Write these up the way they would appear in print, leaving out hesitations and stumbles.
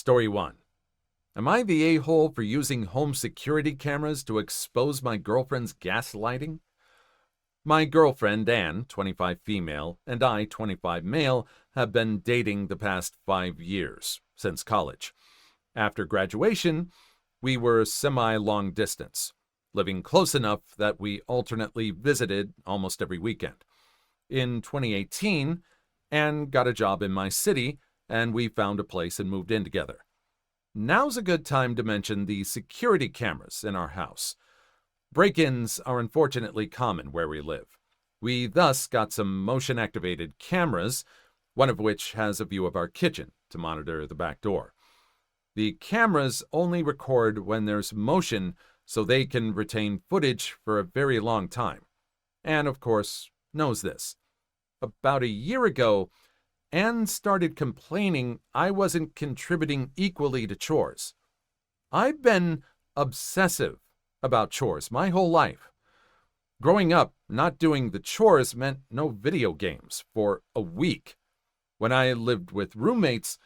Story 1. Am I the a-hole for using home security cameras to expose my girlfriend's gaslighting? My girlfriend, Anne, 25 female, and I, 25 male, have been dating the past 5 years, since college. After graduation, we were semi-long distance, living close enough that we alternately visited almost every weekend. In 2018, Anne got a job in my city, and we found a place and moved in together. Now's a good time to mention the security cameras in our house. Break-ins are unfortunately common where we live. We thus got some motion-activated cameras, one of which has a view of our kitchen to monitor the back door. The cameras only record when there's motion so they can retain footage for a very long time. Anne, of course, knows this. About a year ago, Anne started complaining I wasn't contributing equally to chores. I've been obsessive about chores my whole life. Growing up, not doing the chores meant no video games for a week. When I lived with roommates,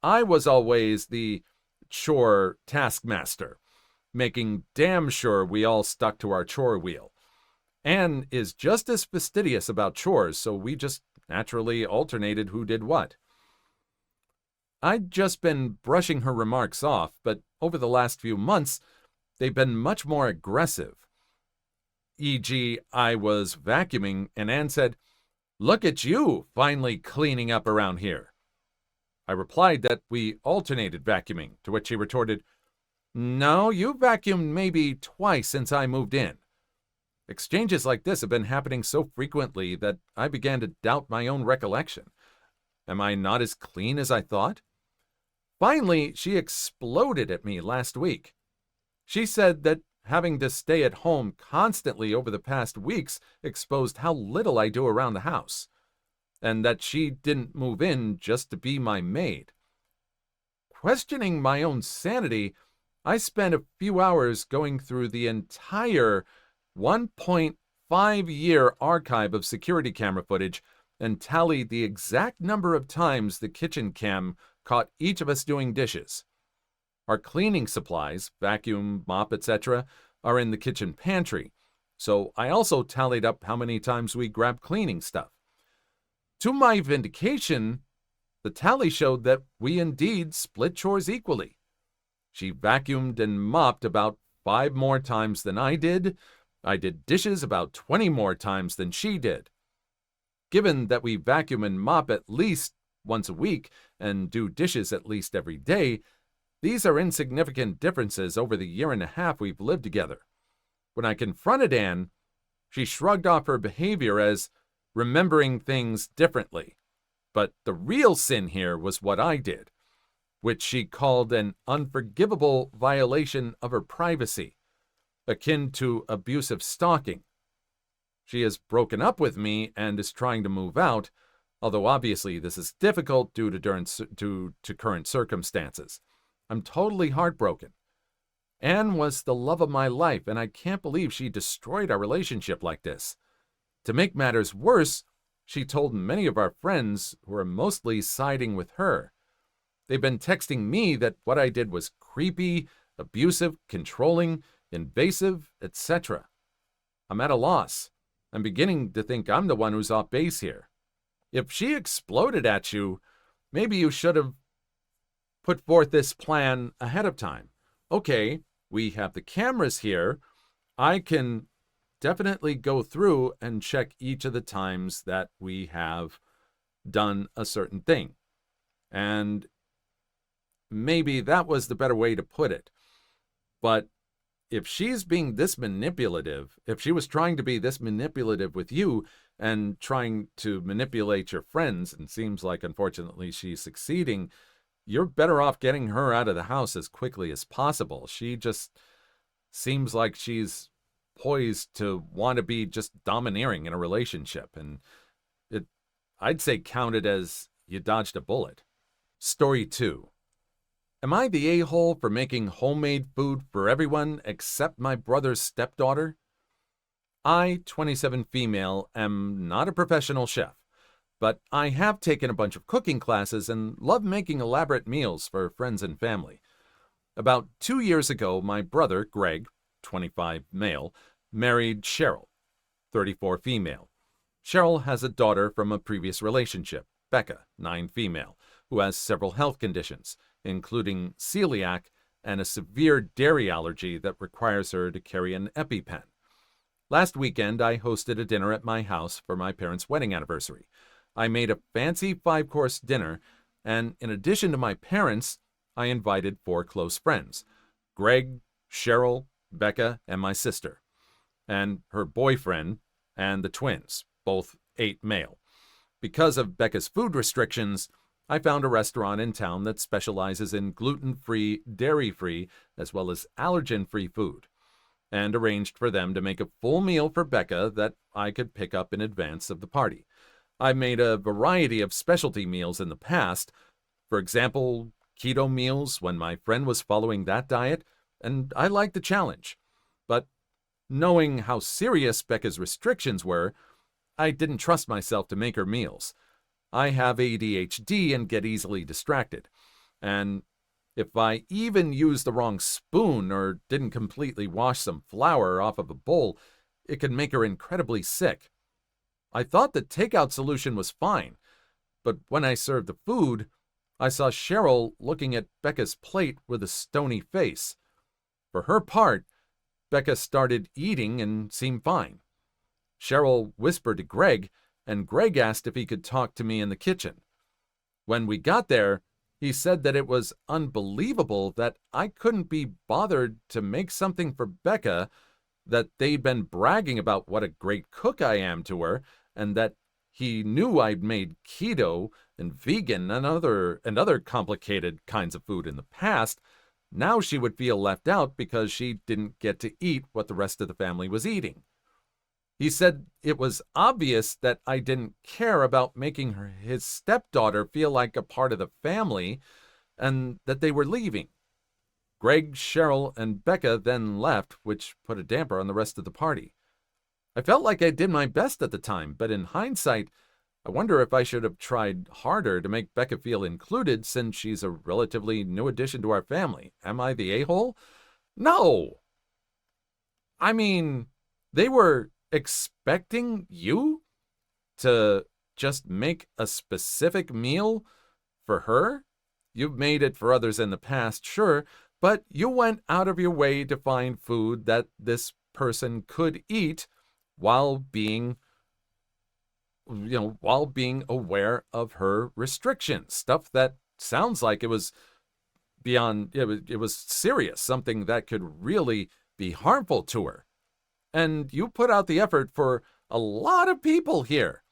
I was always the chore taskmaster, making damn sure we all stuck to our chore wheel. Anne is just as fastidious about chores, so we just naturally alternated who did what. I'd just been brushing her remarks off, but over the last few months, they've been much more aggressive. E.g., I was vacuuming, and Anne said, "Look at you, finally cleaning up around here." I replied that we alternated vacuuming, to which she retorted, "No, you vacuumed maybe twice since I moved in." Exchanges like this have been happening so frequently that I began to doubt my own recollection. Am I not as clean as I thought? Finally, she exploded at me last week. She said that having to stay at home constantly over the past weeks exposed how little I do around the house, and that she didn't move in just to be my maid. Questioning my own sanity, I spent a few hours going through the entire 1.5-year archive of security camera footage and tallied the exact number of times the kitchen cam caught each of us doing dishes. Our cleaning supplies, vacuum, mop, etc., are in the kitchen pantry, so I also tallied up how many times we grabbed cleaning stuff. To my vindication, the tally showed that we indeed split chores equally. She vacuumed and mopped about 5 more times than I did dishes about 20 more times than she did. Given that we vacuum and mop at least once a week and do dishes at least every day, these are insignificant differences over the year and a half we've lived together. When I confronted Anne, she shrugged off her behavior as remembering things differently. But the real sin here was what I did, which she called an unforgivable violation of her privacy, akin to abusive stalking. She has broken up with me and is trying to move out, although obviously this is difficult due to current circumstances. I'm totally heartbroken. Anne was the love of my life, and I can't believe she destroyed our relationship like this. To make matters worse, she told many of our friends, who are mostly siding with her. They've been texting me that what I did was creepy, abusive, controlling, invasive, etc. I'm at a loss. I'm beginning to think I'm the one who's off base here. If she exploded at you, maybe you should have put forth this plan ahead of time. Okay, we have the cameras here. I can definitely go through and check each of the times that we have done a certain thing. And maybe that was the better way to put it. But if she's being this manipulative, if she was trying to be this manipulative with you and trying to manipulate your friends, and seems like unfortunately she's succeeding, you're better off getting her out of the house as quickly as possible. She just seems like she's poised to want to be just domineering in a relationship, and I'd say count it as you dodged a bullet. Story 2. Am I the a-hole for making homemade food for everyone except my brother's stepdaughter? I, 27 female, am not a professional chef, but I have taken a bunch of cooking classes and love making elaborate meals for friends and family. About 2 years ago, my brother, Greg, 25 male, married Cheryl, 34 female. Cheryl has a daughter from a previous relationship, Becca, 9 female, who has several health conditions, including celiac and a severe dairy allergy that requires her to carry an EpiPen. Last weekend, I hosted a dinner at my house for my parents' wedding anniversary. I made a fancy 5-course dinner, and in addition to my parents, I invited 4 close friends, Greg, Cheryl, Becca, and my sister, and her boyfriend, and the twins, both 8 male. Because of Becca's food restrictions, I found a restaurant in town that specializes in gluten-free, dairy-free, as well as allergen-free food, and arranged for them to make a full meal for Becca that I could pick up in advance of the party. I've made a variety of specialty meals in the past, for example, keto meals when my friend was following that diet, and I liked the challenge. But knowing how serious Becca's restrictions were, I didn't trust myself to make her meals. I have ADHD and get easily distracted, and if I even used the wrong spoon or didn't completely wash some flour off of a bowl, it could make her incredibly sick. I thought the takeout solution was fine, but when I served the food, I saw Cheryl looking at Becca's plate with a stony face. For her part, Becca started eating and seemed fine. Cheryl whispered to Greg, and Greg asked if he could talk to me in the kitchen. When we got there, he said that it was unbelievable that I couldn't be bothered to make something for Becca, that they'd been bragging about what a great cook I am to her, and that he knew I'd made keto and vegan and other complicated kinds of food in the past. Now she would feel left out because she didn't get to eat what the rest of the family was eating. He said it was obvious that I didn't care about making his stepdaughter feel like a part of the family, and that they were leaving. Greg, Cheryl, and Becca then left, which put a damper on the rest of the party. I felt like I did my best at the time, but in hindsight, I wonder if I should have tried harder to make Becca feel included since she's a relatively new addition to our family. Am I the a-hole? No! I mean, they were expecting you to just make a specific meal for her? You've made it for others in the past, sure, but you went out of your way to find food that this person could eat while being aware of her restrictions. Stuff that sounds like it was it was serious, something that could really be harmful to her. And you put out the effort for a lot of people here.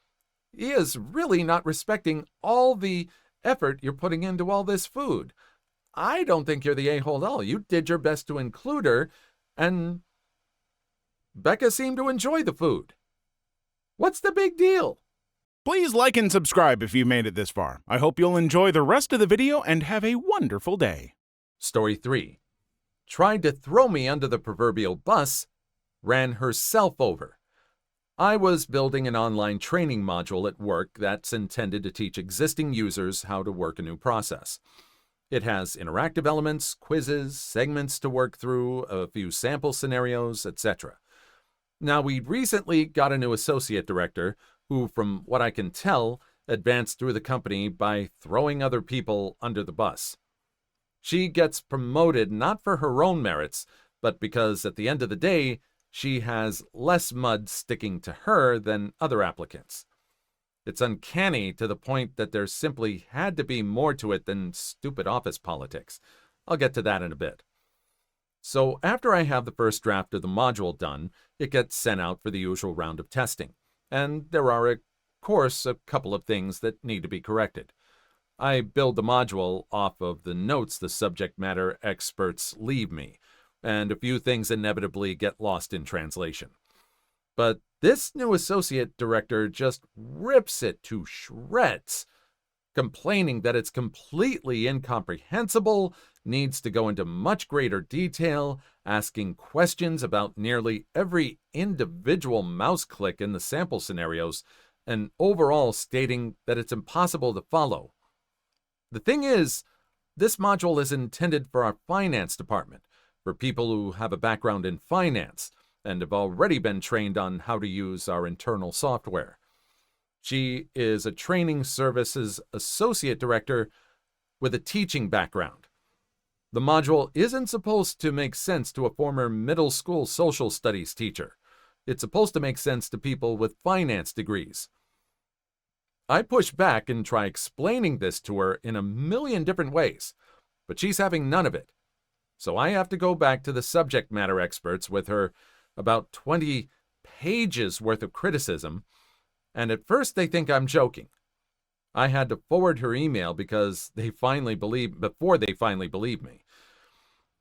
He is really not respecting all the effort you're putting into all this food. I don't think you're the a-hole at all. You did your best to include her, and Becca seemed to enjoy the food. What's the big deal? Please like and subscribe if you made it this far. I hope you'll enjoy the rest of the video and have a wonderful day. Story 3. Tried to throw me under the proverbial bus, ran herself over. I was building an online training module at work that's intended to teach existing users how to work a new process. It has interactive elements, quizzes, segments to work through, a few sample scenarios, etc. Now, we recently got a new associate director who, from what I can tell, advanced through the company by throwing other people under the bus. She gets promoted not for her own merits, but because at the end of the day, she has less mud sticking to her than other applicants. It's uncanny to the point that there simply had to be more to it than stupid office politics. I'll get to that in a bit. So after I have the first draft of the module done, it gets sent out for the usual round of testing. And there are, of course, a couple of things that need to be corrected. I build the module off of the notes the subject matter experts leave me, and a few things inevitably get lost in translation. But this new associate director just rips it to shreds, complaining that it's completely incomprehensible, needs to go into much greater detail, asking questions about nearly every individual mouse click in the sample scenarios, and overall stating that it's impossible to follow. The thing is, this module is intended for our finance department, for people who have a background in finance and have already been trained on how to use our internal software. She is a training services associate director with a teaching background. The module isn't supposed to make sense to a former middle school social studies teacher. It's supposed to make sense to people with finance degrees. I push back and try explaining this to her in a million different ways, but she's having none of it. So I have to go back to the subject matter experts with her about 20 pages worth of criticism, and at first they think I'm joking. I had to forward her email before they finally believed me.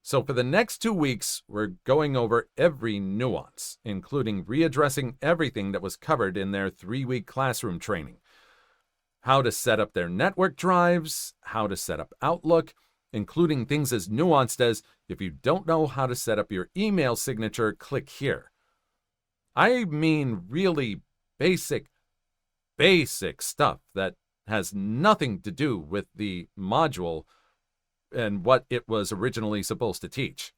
So for the next 2 weeks, we're going over every nuance, including readdressing everything that was covered in their 3-week classroom training. How to set up their network drives, how to set up Outlook, including things as nuanced as, if you don't know how to set up your email signature, click here. I mean really basic stuff that has nothing to do with the module and what it was originally supposed to teach.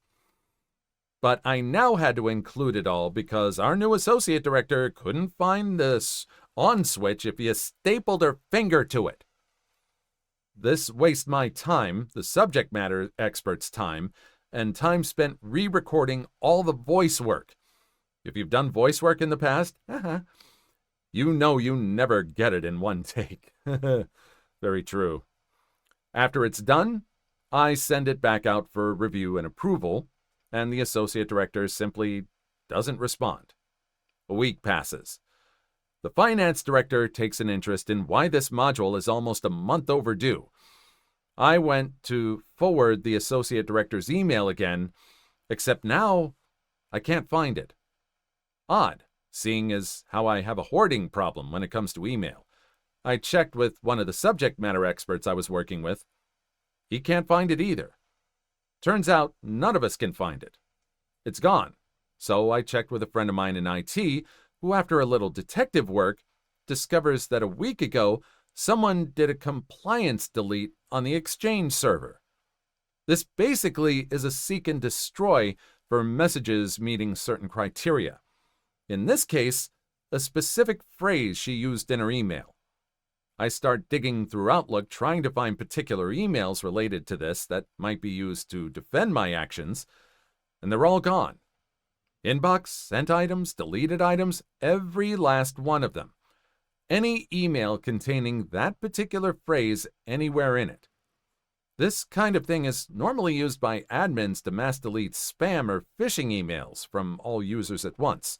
But I now had to include it all because our new associate director couldn't find this on switch if you stapled her finger to it. This wastes my time, the subject matter expert's time, and time spent re-recording all the voice work. If you've done voice work in the past, you know you never get it in one take. Very true. After it's done, I send it back out for review and approval, and the associate director simply doesn't respond. A week passes. The finance director takes an interest in why this module is almost a month overdue. I went to forward the associate director's email again, except now I can't find it. Odd, seeing as how I have a hoarding problem when it comes to email. I checked with one of the subject matter experts I was working with. He can't find it either. Turns out none of us can find it. It's gone. So I checked with a friend of mine in IT, who after a little detective work, discovers that a week ago, someone did a compliance delete on the Exchange server. This basically is a seek and destroy for messages meeting certain criteria. In this case, a specific phrase she used in her email. I start digging through Outlook trying to find particular emails related to this that might be used to defend my actions, and they're all gone. Inbox, sent items, deleted items, every last one of them. Any email containing that particular phrase anywhere in it. This kind of thing is normally used by admins to mass delete spam or phishing emails from all users at once.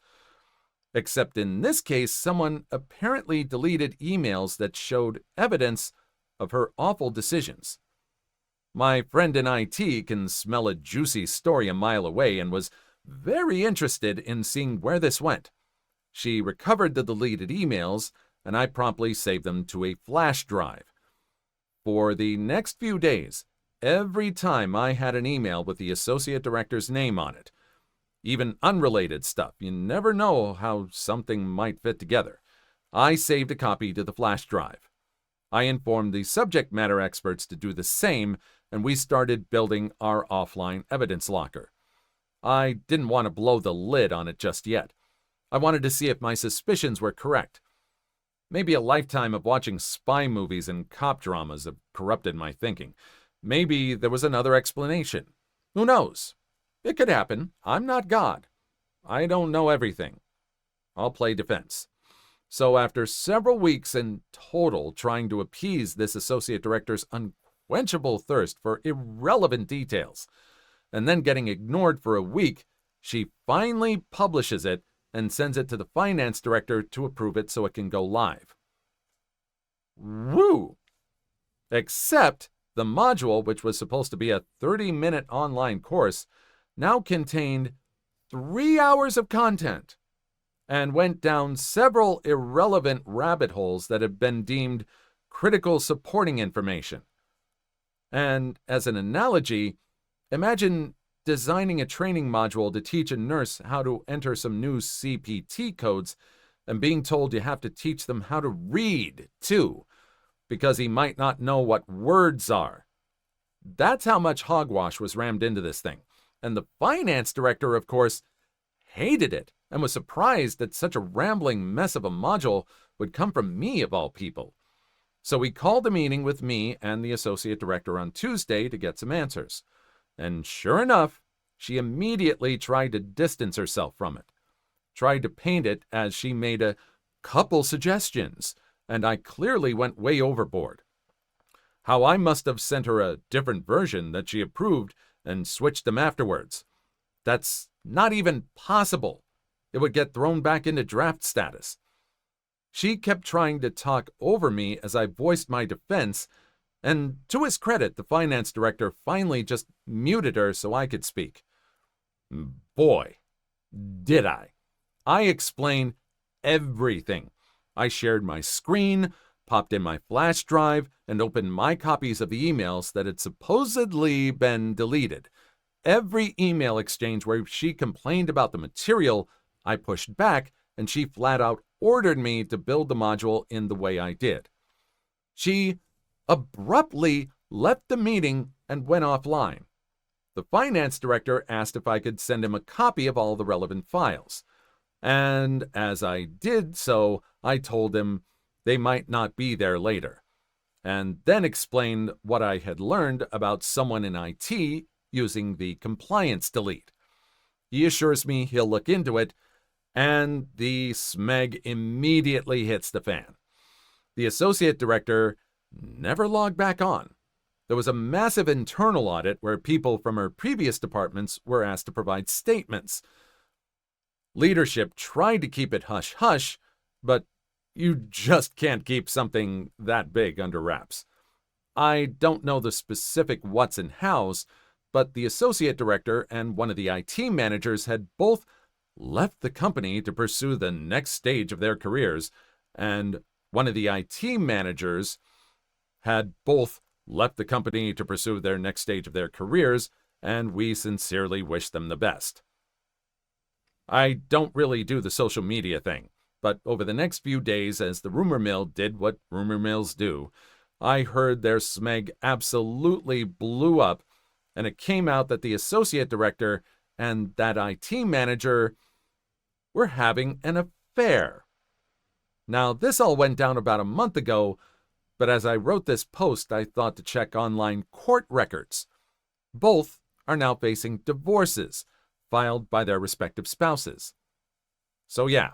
Except in this case, someone apparently deleted emails that showed evidence of her awful decisions. My friend in IT can smell a juicy story a mile away and was very interested in seeing where this went. She recovered the deleted emails, and I promptly saved them to a flash drive. For the next few days, every time I had an email with the associate director's name on it, even unrelated stuff, you never know how something might fit together, I saved a copy to the flash drive. I informed the subject matter experts to do the same, and we started building our offline evidence locker. I didn't want to blow the lid on it just yet. I wanted to see if my suspicions were correct. Maybe a lifetime of watching spy movies and cop dramas have corrupted my thinking. Maybe there was another explanation. Who knows? It could happen. I'm not God. I don't know everything. I'll play defense. So after several weeks in total trying to appease this associate director's unquenchable thirst for irrelevant details, and then getting ignored for a week, she finally publishes it and sends it to the finance director to approve it so it can go live. Woo! Except the module, which was supposed to be a 30-minute online course, now contained 3 hours of content and went down several irrelevant rabbit holes that have been deemed critical supporting information. And as an analogy, imagine designing a training module to teach a nurse how to enter some new CPT codes and being told you have to teach them how to read, too, because he might not know what words are. That's how much hogwash was rammed into this thing. And the finance director, of course, hated it and was surprised that such a rambling mess of a module would come from me, of all people. So we called a meeting with me and the associate director on Tuesday to get some answers. And sure enough, she immediately tried to distance herself from it. Tried to paint it as she made a couple suggestions, and I clearly went way overboard. How I must have sent her a different version that she approved and switched them afterwards. That's not even possible. It would get thrown back into draft status. She kept trying to talk over me as I voiced my defense, and to his credit, the finance director finally just muted her so I could speak. Boy, did I. I explained everything. I shared my screen, popped in my flash drive, and opened my copies of the emails that had supposedly been deleted. Every email exchange where she complained about the material, I pushed back, and she flat out ordered me to build the module in the way I did. She abruptly left the meeting and went offline. The finance director asked if I could send him a copy of all the relevant files. And as I did so, I told him they might not be there later, and then explained what I had learned about someone in IT using the compliance delete. He assures me he'll look into it, and the smeg immediately hits the fan. The associate director never logged back on. There was a massive internal audit where people from her previous departments were asked to provide statements. Leadership tried to keep it hush-hush, but you just can't keep something that big under wraps. I don't know the specific what's and hows, but the associate director and one of the IT managers had both left the company to pursue the next stage of their careers, and one of the IT managers had both left the company to pursue their next stage of their careers, and we sincerely wish them the best. I don't really do the social media thing, but over the next few days, as the rumor mill did what rumor mills do, I heard their smeg absolutely blew up, and it came out that the associate director and that IT manager were having an affair. Now, this all went down about a month ago, but as I wrote this post, I thought to check online court records. Both are now facing divorces, filed by their respective spouses. So yeah,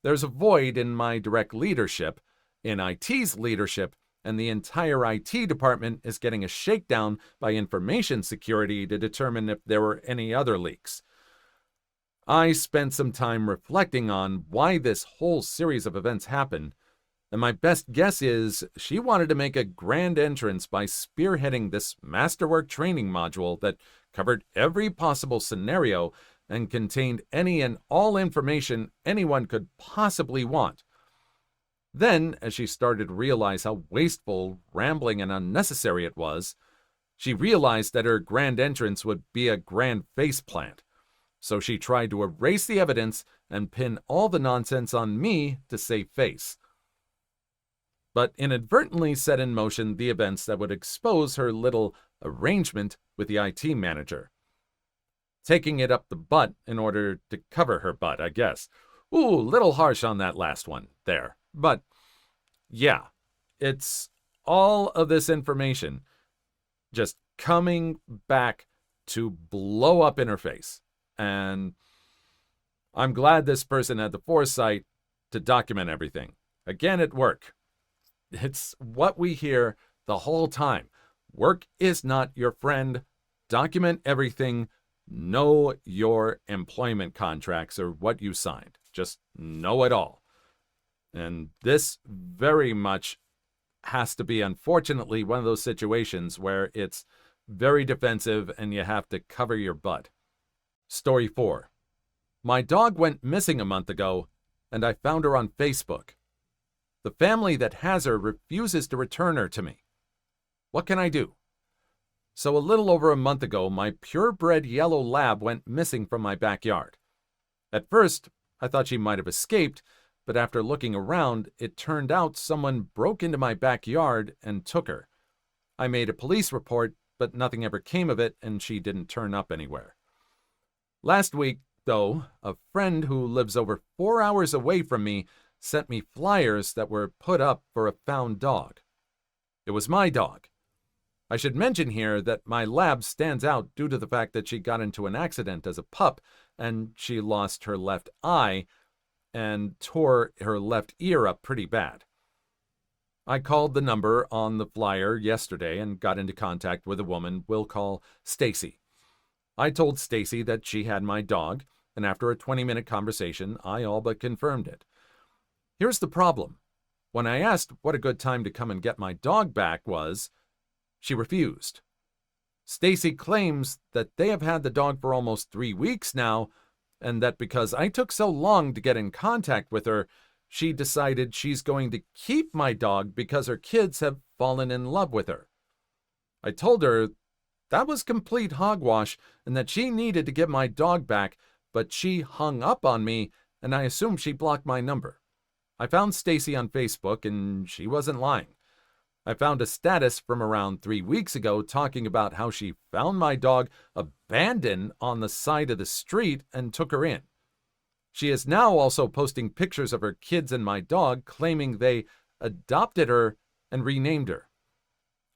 there's a void in my direct leadership, in IT's leadership, and the entire IT department is getting a shakedown by information security to determine if there were any other leaks. I spent some time reflecting on why this whole series of events happened, and my best guess is she wanted to make a grand entrance by spearheading this masterwork training module that covered every possible scenario and contained any and all information anyone could possibly want. Then, as she started to realize how wasteful, rambling, and unnecessary it was, she realized that her grand entrance would be a grand faceplant. So she tried to erase the evidence and pin all the nonsense on me to save face, but inadvertently set in motion the events that would expose her little arrangement with the IT manager. Taking it up the butt in order to cover her butt, I guess. Ooh, little harsh on that last one there. But yeah, it's all of this information just coming back to blow up in her face. And I'm glad this person had the foresight to document everything. Again, at work. It's what we hear the whole time. Work is not your friend. Document everything. Know your employment contracts or what you signed. Just know it all. And this very much has to be, unfortunately, one of those situations where it's very defensive and you have to cover your butt. Story 4. My dog went missing a month ago, and I found her on Facebook. The family that has her refuses to return her to me. What can I do? So a little over a month ago, my purebred yellow lab went missing from my backyard. At first, I thought she might have escaped, but after looking around, it turned out someone broke into my backyard and took her. I made a police report, but nothing ever came of it, and she didn't turn up anywhere. Last week, though, a friend who lives over 4 hours away from me sent me flyers that were put up for a found dog. It was my dog. I should mention here that my lab stands out due to the fact that she got into an accident as a pup, and she lost her left eye and tore her left ear up pretty bad. I called the number on the flyer yesterday and got into contact with a woman we'll call Stacy. I told Stacy that she had my dog, and after a 20-minute conversation, I all but confirmed it. Here's the problem. When I asked what a good time to come and get my dog back was, she refused. Stacy claims that they have had the dog for almost 3 weeks now, and that because I took so long to get in contact with her, she decided she's going to keep my dog because her kids have fallen in love with her. I told her that was complete hogwash and that she needed to get my dog back, but she hung up on me, and I assumed she blocked my number. I found Stacy on Facebook, and she wasn't lying. I found a status from around 3 weeks ago talking about how she found my dog abandoned on the side of the street and took her in. She is now also posting pictures of her kids and my dog, claiming they adopted her and renamed her.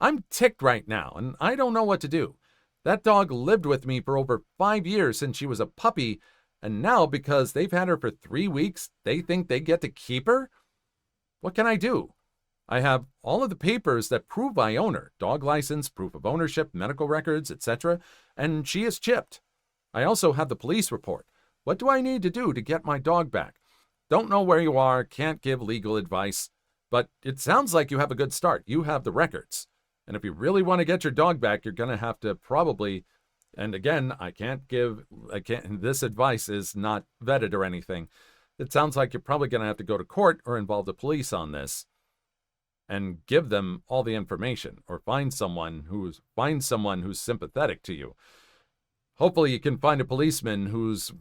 I'm ticked right now, and I don't know what to do. That dog lived with me for over 5 years since she was a puppy, and now because they've had her for 3 weeks, they think they get to keep her? What can I do? I have all of the papers that prove I own her, dog license, proof of ownership, medical records, etc., and she is chipped. I also have the police report. What do I need to do to get my dog back? Don't know where you are, can't give legal advice, but it sounds like you have a good start. You have the records. And if you really want to get your dog back, you're going to have to probably, and again, this advice is not vetted or anything. It sounds like you're probably going to have to go to court or involve the police on this and give them all the information, or find someone who's sympathetic to you. Hopefully you can find a police person who is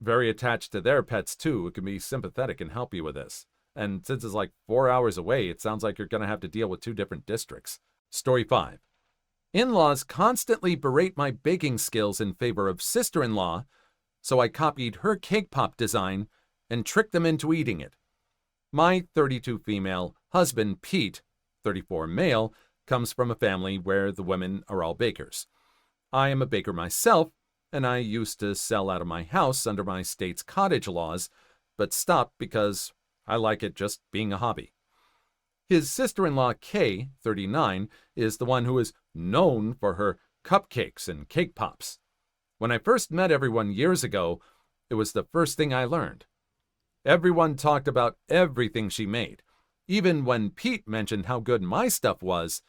very attached to their pets too, who can be sympathetic and help you with this. And since it's like 4 hours away, it sounds like you're going to have to deal with 2 different districts. Story 5. In-laws constantly berate my baking skills in favor of sister-in-law, so I copied her cake pop design and tricked them into eating it. My 32 female husband, Pete, 34 male, comes from a family where the women are all bakers. I am a baker myself, and I used to sell out of my house under my state's cottage laws, but stopped because I like it just being a hobby. His sister-in-law, Kay, 39, is the one who is known for her cupcakes and cake pops. When I first met everyone years ago, it was the first thing I learned. Everyone talked about everything she made. Even when Pete mentioned how good my stuff was,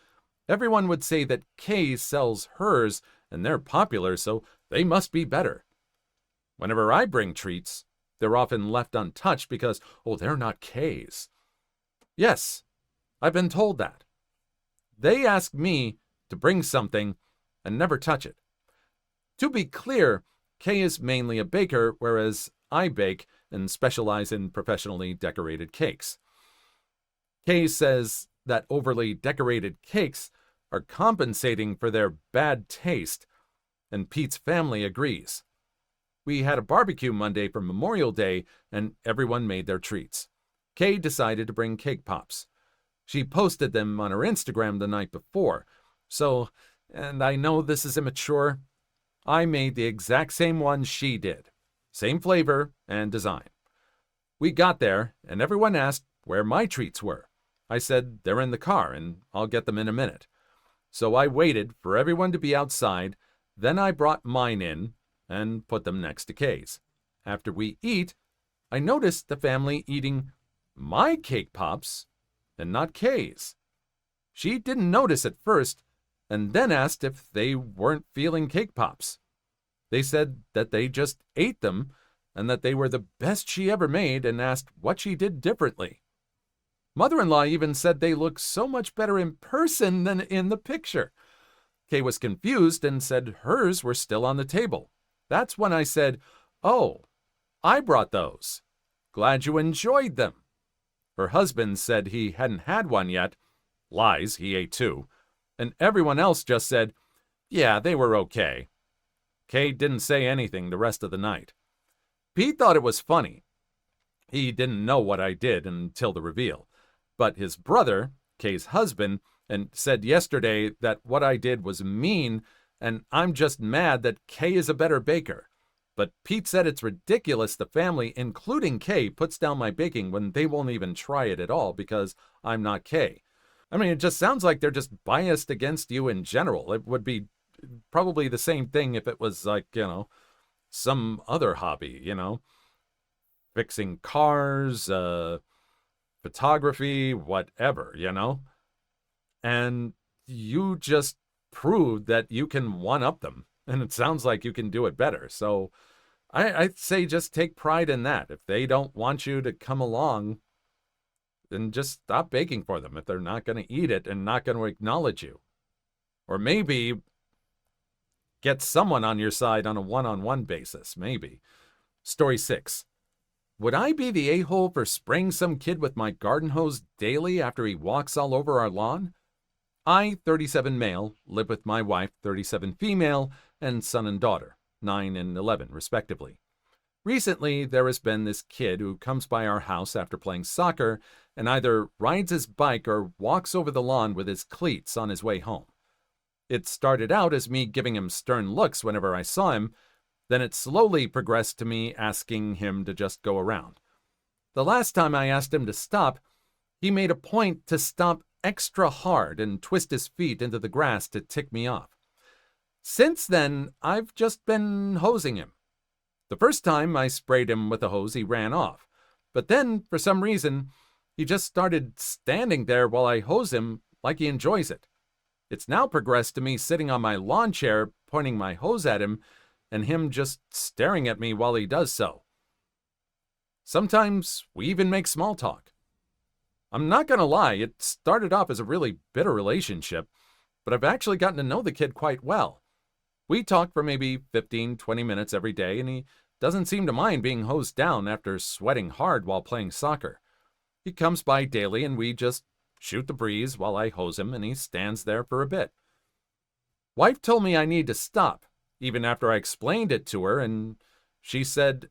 everyone would say that Kay sells hers and they're popular, so they must be better. Whenever I bring treats, they're often left untouched because, they're not Kay's. Yes, I've been told that. They ask me to bring something and never touch it. To be clear, Kay is mainly a baker, whereas I bake and specialize in professionally decorated cakes. Kay says that overly decorated cakes are compensating for their bad taste, and Pete's family agrees. We had a barbecue Monday for Memorial Day, and everyone made their treats. Kay decided to bring cake pops. She posted them on her Instagram the night before, and I know this is immature, I made the exact same ones she did. Same flavor and design. We got there, and everyone asked where my treats were. I said they're in the car, and I'll get them in a minute. So I waited for everyone to be outside, then I brought mine in and put them next to Kay's. After we eat, I noticed the family eating my cake pops and not Kay's. She didn't notice at first, and then asked if they weren't feeling cake pops. They said that they just ate them and that they were the best she ever made, and asked what she did differently. Mother-in-law even said they look so much better in person than in the picture. Kay was confused and said hers were still on the table. That's when I said, Oh, I brought those. Glad you enjoyed them. Her husband said he hadn't had one yet. Lies, he ate two. And everyone else just said, yeah, they were okay. Kay didn't say anything the rest of the night. Pete thought it was funny. He didn't know what I did until the reveal. But his brother, Kay's husband, and said yesterday that what I did was mean, and I'm just mad that Kay is a better baker. But Pete said it's ridiculous the family, including Kay, puts down my baking when they won't even try it at all because I'm not Kay. I mean, it just sounds like they're just biased against you in general. It would be probably the same thing if it was like, some other hobby, fixing cars, photography, whatever, And you just proved that you can one-up them, and it sounds like you can do it better. So I'd say just take pride in that. If they don't want you to come along, then just stop baking for them if they're not going to eat it and not going to acknowledge you. Or maybe get someone on your side on a one-on-one basis, maybe. Story 6. Would I be the a-hole for spraying some kid with my garden hose daily after he walks all over our lawn? I, 37 male, live with my wife, 37 female, and son and daughter, 9 and 11, respectively. Recently, there has been this kid who comes by our house after playing soccer and either rides his bike or walks over the lawn with his cleats on his way home. It started out as me giving him stern looks whenever I saw him, then it slowly progressed to me asking him to just go around. The last time I asked him to stop, he made a point to stomp extra hard and twist his feet into the grass to tick me off. Since then, I've just been hosing him. The first time I sprayed him with a hose, he ran off. But then, for some reason, he just started standing there while I hose him like he enjoys it. It's now progressed to me sitting on my lawn chair, pointing my hose at him, and him just staring at me while he does so. Sometimes we even make small talk. I'm not going to lie, it started off as a really bitter relationship, but I've actually gotten to know the kid quite well. We talk for maybe 15, 20 minutes every day, and he doesn't seem to mind being hosed down after sweating hard while playing soccer. He comes by daily, and we just shoot the breeze while I hose him, and he stands there for a bit. Wife told me I need to stop, even after I explained it to her, and she said,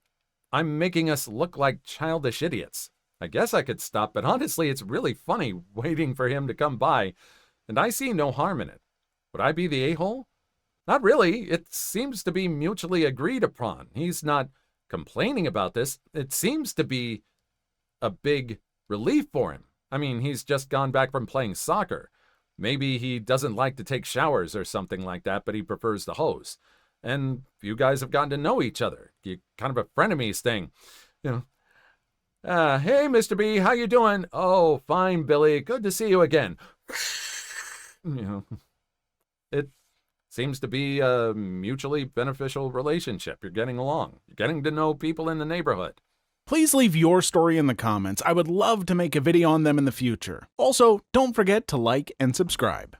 I'm making us look like childish idiots. I guess I could stop, but honestly, it's really funny waiting for him to come by, and I see no harm in it. Would I be the a-hole? Not really. It seems to be mutually agreed upon. He's not complaining about this. It seems to be a big relief for him. I mean, he's just gone back from playing soccer. Maybe he doesn't like to take showers or something like that, but he prefers the hose. And you guys have gotten to know each other. You kind of a frenemies thing. Hey, Mr. B, how you doing? Oh, fine, Billy. Good to see you again. It seems to be a mutually beneficial relationship. You're getting along. You're getting to know people in the neighborhood. Please leave your story in the comments. I would love to make a video on them in the future. Also, don't forget to like and subscribe.